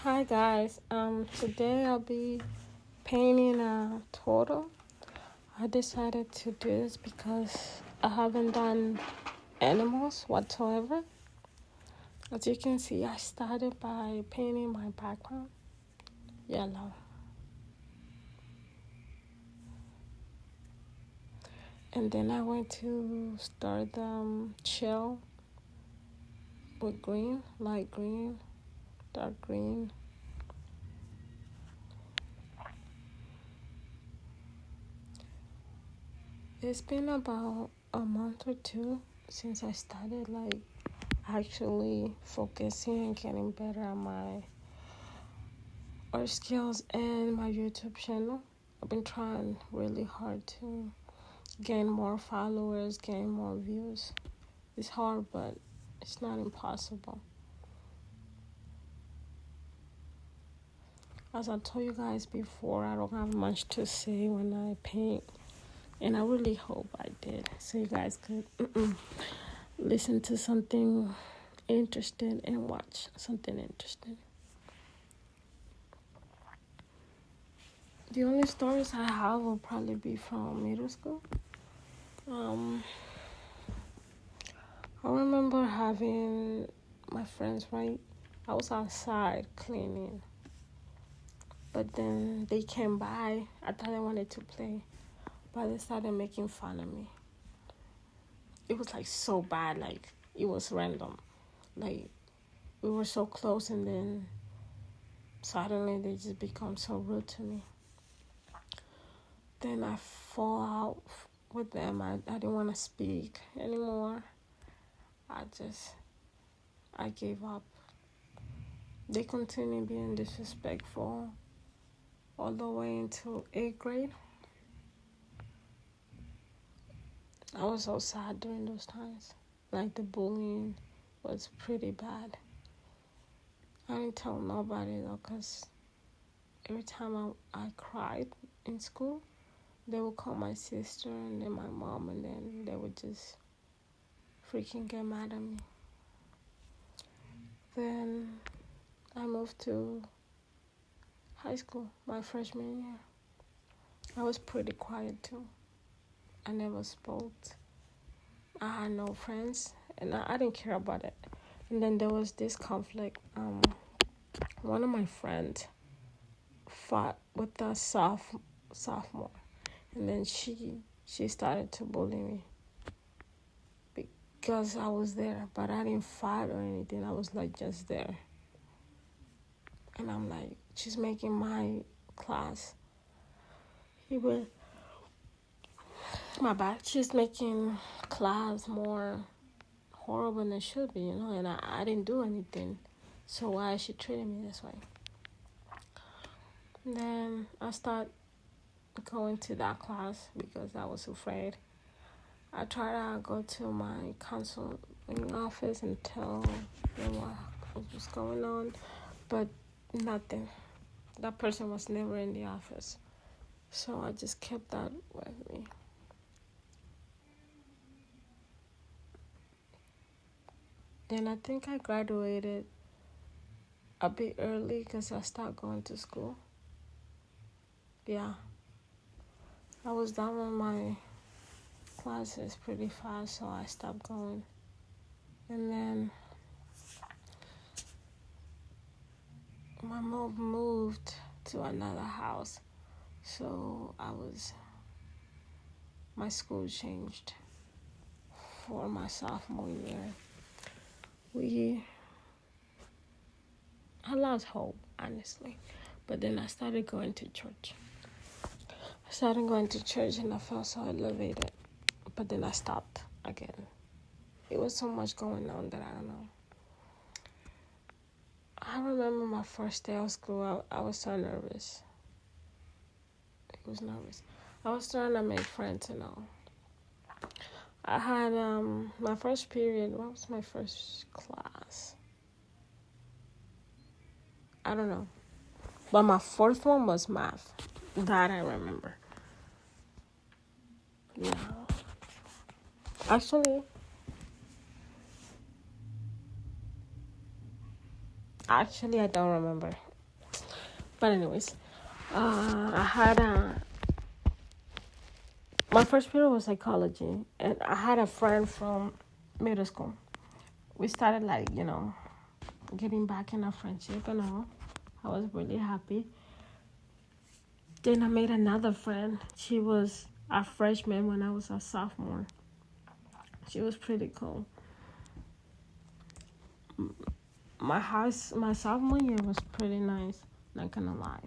Hi guys. Today I'll be painting a turtle. I decided to do this because I haven't done animals whatsoever. As you can see, I started by painting my background yellow. And then I went to start the shell with green, light green, dark green. It's been about a month or two since I started actually focusing and getting better at my art skills and my YouTube channel. I've been trying really hard to gain more followers, gain more views. It's hard, but it's not impossible. As I told you guys before, I don't have much to say when I paint, and I really hope I did, so you guys could listen to something interesting and watch something interesting. The only stories I have will probably be from middle school. I remember having my friends, right? I was outside cleaning, but then they came by. I thought they wanted to play, but they started making fun of me. It was so bad, it was random. We were so close, and then suddenly they just become so rude to me. Then I fall out with them. I didn't want to speak anymore. I gave up. They continued being disrespectful all the way into 8th grade. I was so sad during those times. The bullying was pretty bad. I didn't tell nobody though, because every time I cried in school, they would call my sister and then my mom, and then they would just freaking get mad at me. Then I moved to high school, my freshman year. I was pretty quiet too. I never spoke. I had no friends, and I didn't care about it. And then there was this conflict. One of my friends fought with a sophomore, and then she started to bully me because I was there, but I didn't fight or anything. I was just there, and I'm she's making my class. My bad. She's making class more horrible than it should be, and I didn't do anything. So why is she treating me this way? And then I start going to that class because I was afraid. I try to go to my counseling office and tell them what was going on, but nothing. That person was never in the office. So I just kept that with me. Then I think I graduated a bit early because I stopped going to school. Yeah. I was done with my classes pretty fast, so I stopped going. And then my mom moved to another house, so my school changed for my sophomore year. I lost hope, honestly, but then I started going to church. And I felt so elevated, but then I stopped again. It was so much going on that I don't know. I remember my first day of school, I was so nervous. I was trying to make friends and all. I had my first period. What was my first class? I don't know. But my fourth one was math. That I remember. Yeah. Actually, I don't remember. But anyways, I had my first period was psychology, and I had a friend from middle school. We started like, getting back in our friendship and all. I was really happy. Then I made another friend. She was a freshman when I was a sophomore. She was pretty cool. My sophomore year was pretty nice, not gonna lie.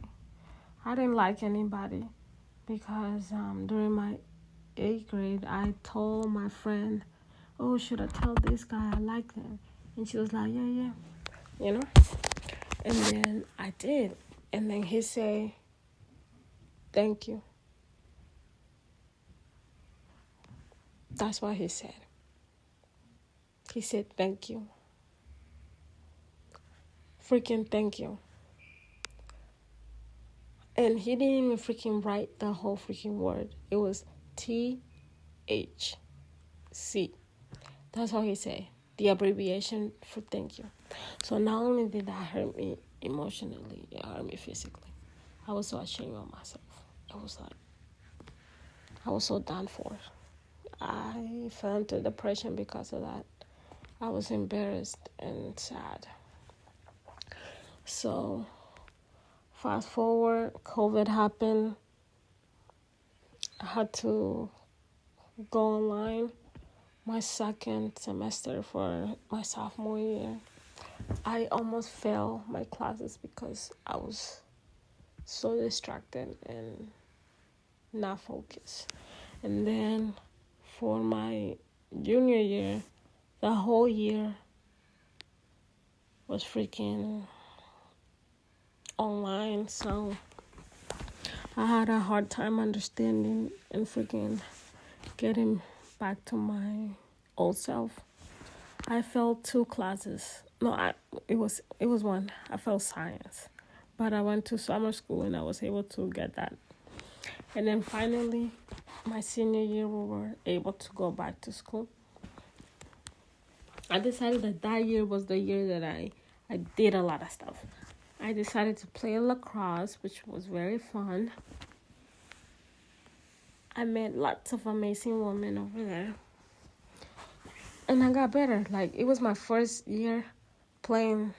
I didn't like anybody because during my 8th grade, I told my friend, oh, should I tell this guy I like him? And she was like, yeah, you know? And then I did. And then he said, thank you. That's what he said. He said, thank you. Freaking thank you. And he didn't even freaking write the whole freaking word. It was THC. That's what he said. The abbreviation for thank you. So not only did that hurt me emotionally, it hurt me physically. I was so ashamed of myself. I was so done for. I fell into depression because of that. I was embarrassed and sad. So, fast forward, COVID happened. I had to go online my second semester for my sophomore year. I almost failed my classes because I was so distracted and not focused. And then for my junior year, the whole year was freaking online, so I had a hard time understanding and freaking getting back to my old self. I failed 2 classes. No, it was one. I failed science, but I went to summer school and I was able to get that. And then finally, my senior year, we were able to go back to school. I decided that year was the year that I did a lot of stuff. I decided to play lacrosse, which was very fun. I met lots of amazing women over there. And I got better. Like, it was my first year playing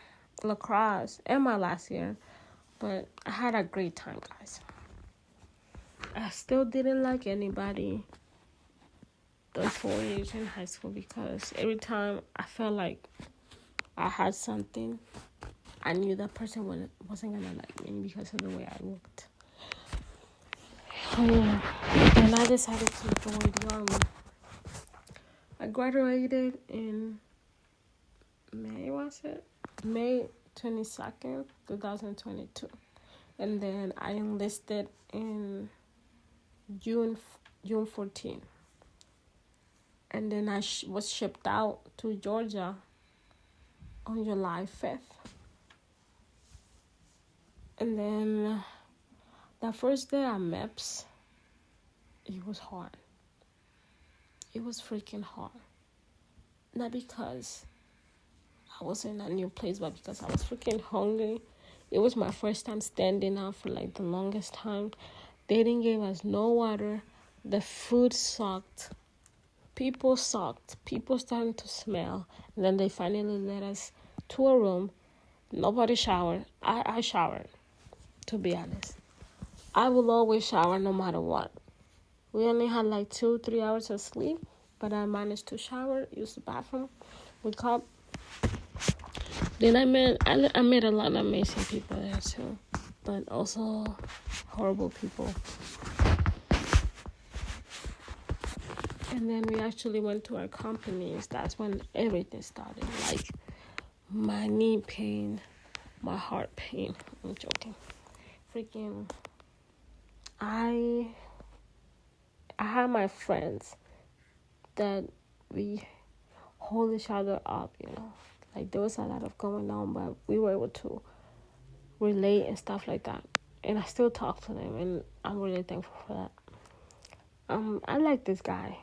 lacrosse and my last year. But I had a great time, guys. I still didn't like anybody those 4 years in high school because every time I felt like I had something, I knew that person wasn't gonna like me because of the way I looked. Yeah. And I decided to join the army. I graduated in May 22nd, 2022. And then I enlisted in June 14th. And then I was shipped out to Georgia on July 5th. And then the first day at MEPS, it was hard. It was freaking hard. Not because I was in a new place, but because I was freaking hungry. It was my first time standing out for like the longest time. They didn't give us no water. The food sucked. People sucked. People started to smell. And then they finally let us to a room. Nobody showered. I showered, to be honest. I will always shower no matter what. We only had like 2-3 hours of sleep, but I managed to shower, use the bathroom, wake up. Then I met a lot of amazing people there too, but also horrible people. And then we actually went to our companies. That's when everything started. Like my knee pain, my heart pain. I'm joking. Freaking, I had my friends that we hold each other up, Like there was a lot of going on, but we were able to relate and stuff like that. And I still talk to them, and I'm really thankful for that. I like this guy.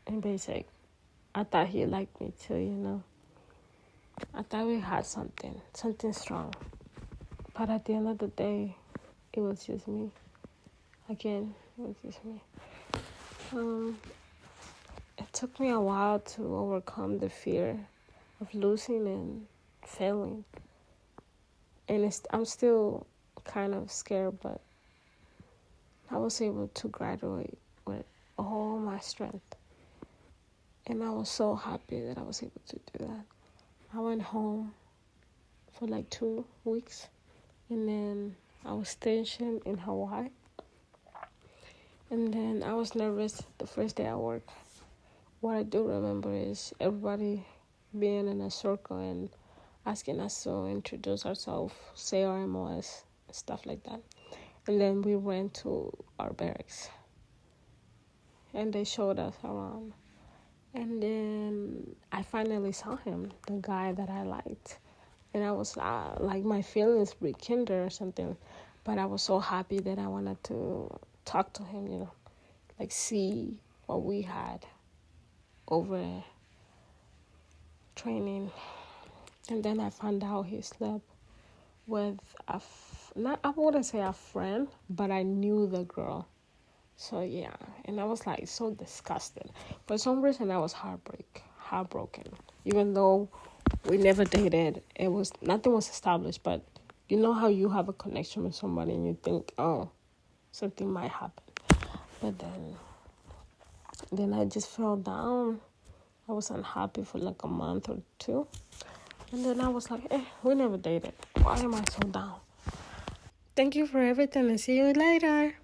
In basic, I thought he liked me too, I thought we had something strong. But at the end of the day, it was just me. Again, it was just me. It took me a while to overcome the fear of losing and failing. And I'm still kind of scared, but I was able to graduate with all my strength. And I was so happy that I was able to do that. I went home for like 2 weeks, and then I was stationed in Hawaii. And then I was nervous the first day I worked. What I do remember is everybody being in a circle and asking us to introduce ourselves, say our MOS, and stuff like that. And then we went to our barracks, and they showed us around. And then I finally saw him, the guy that I liked. And I was like, my feelings rekindled or something. But I was so happy that I wanted to talk to him, like see what we had over training. And then I found out he slept with I wouldn't say a friend, but I knew the girl. So yeah, and I was like so disgusted. For some reason I was heartbroken. Even though we never dated, nothing was established, but you know how you have a connection with somebody and you think, oh, something might happen. But then I just fell down. I was unhappy for like a month or two. And then I was like, we never dated. Why am I so down? Thank you for everything and see you later.